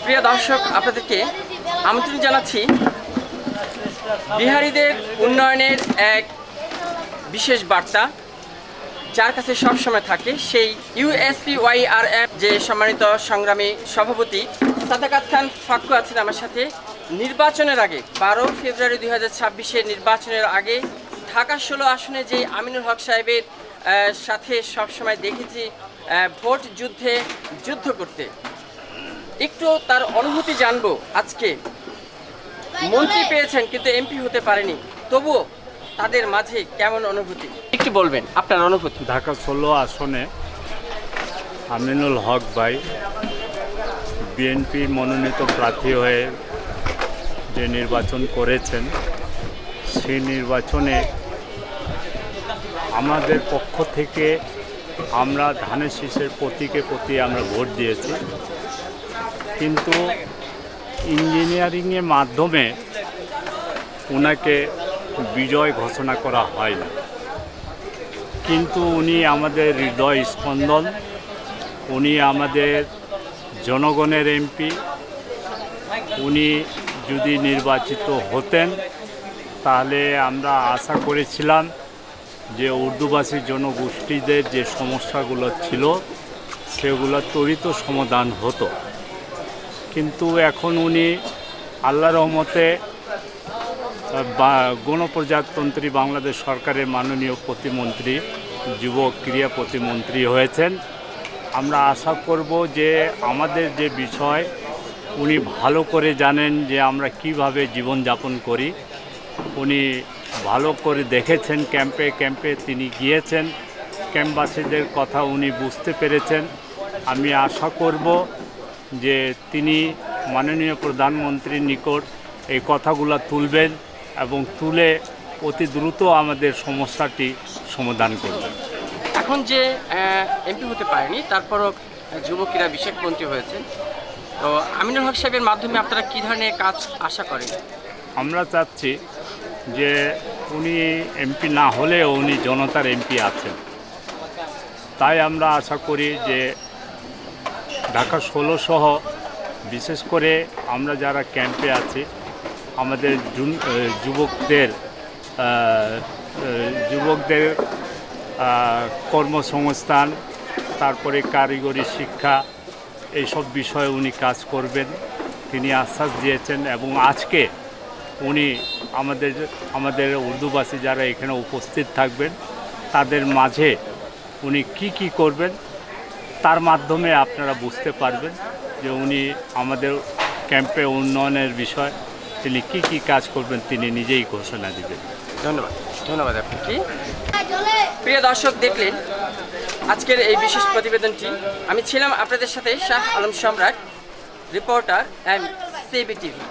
প্রিয় দর্শক, আপনাদেরকে আমন্ত্রণ জানাচ্ছি বিহারীদের উন্নয়নের এক বিশেষ বার্তা, যার কাছে সবসময় থাকে সেই USPYRF যে সম্মানিত সংগ্রামী সভাপতি সাদাকাত খান ফাক্কু আছেন আমার সাথে। নির্বাচনের আগে 12 ফেব্রুয়ারি 2026-এর নির্বাচনের আগে ঢাকা 16 আসনে যে আমিনুল হক সাহেবের সাথে সবসময় দেখেছি ভোট যুদ্ধে যুদ্ধ করতে। একটু তার অনুভূতি জানবো। আজকে মন্ত্রী পেয়েছেন কিন্তু এমপি হতে পারেনি, তবুও তাদের মাঝে কেমন অনুভূতি একটু বলবেন আপনার অনুভূতি। ঢাকা 16 আসনে আমিনুল হক ভাই বিএনপি মনোনীত প্রার্থী হয়ে যে নির্বাচন করেছেন, সেই নির্বাচনে আমাদের পক্ষ থেকে আমরা ধানের শীষের প্রতীকে আমরা ভোট দিয়েছি, কিন্তু ইঞ্জিনিয়ারিংয়ের মাধ্যমে ওনাকে বিজয় ঘোষণা করা হয় না। কিন্তু উনি আমাদের হৃদয় স্পন্দন, উনি আমাদের জনগণের এমপি। উনি যদি নির্বাচিত হতেন তাহলে আমরা আশা করেছিলাম যে উর্দুভাষী জনগোষ্ঠীদের যে সমস্যাগুলো ছিল সেগুলো ত্বরিত সমাধান হতো। কিন্তু এখন উনি আল্লাহর রহমতে গণপ্রজাতন্ত্রী বাংলাদেশ সরকারের মাননীয় প্রতিমন্ত্রী, যুব ক্রীড়া প্রতিমন্ত্রী হয়েছেন। আমরা আশা করব যে আমাদের যে বিষয় উনি ভালো করে জানেন যে আমরা কিভাবে জীবনযাপন করি। উনি ভালো করে দেখেছেন, ক্যাম্পে তিনি গিয়েছেন, ক্যাম্পবাসীদের কথা উনি বুঝতে পেরেছেন। আমি আশা করব যে তিনি মাননীয় প্রধানমন্ত্রীর নিকট এই কথাগুলো তুলবেন এবং তুলে অতি দ্রুত আমাদের সমস্যাটি সমাধান করবেন। এখন যে এমপি হতে পারেনি, তারপরও যুব ক্রীড়া বিষয়ক মন্ত্রী হয়েছে, তো আমিনুল হক সাহেবের মাধ্যমে আপনারা কী ধরনের কাজ আশা করেন? আমরা চাচ্ছি যে উনি এমপি না হলেও উনি জনতার এমপি আছেন, তাই আমরা আশা করি যে ঢাকা 16 সহ বিশেষ করে আমরা যারা ক্যাম্পে আছি আমাদের যুবকদের কর্মসংস্থান, তারপরে কারিগরি শিক্ষা, এইসব বিষয়ে উনি কাজ করবেন তিনি আশ্বাস দিয়েছেন। এবং আজকে উনি আমাদের উর্দুভাষী যারা এখানে উপস্থিত থাকবেন তাদের মাঝে উনি কি করবেন তার মাধ্যমে আপনারা বুঝতে পারবেন যে উনি আমাদের ক্যাম্পে উন্নয়নের বিষয় তিনি কি কাজ করবেন তিনি নিজেই ঘোষণা দিবেন। ধন্যবাদ আপনাকে। প্রিয় দর্শক, দেখলেন আজকের এই বিশেষ প্রতিবেদনটি। আমি ছিলাম আপনাদের সাথে শাহ আলম সম্রাট, রিপোর্টার অ্যান্ড সিবিটিভি।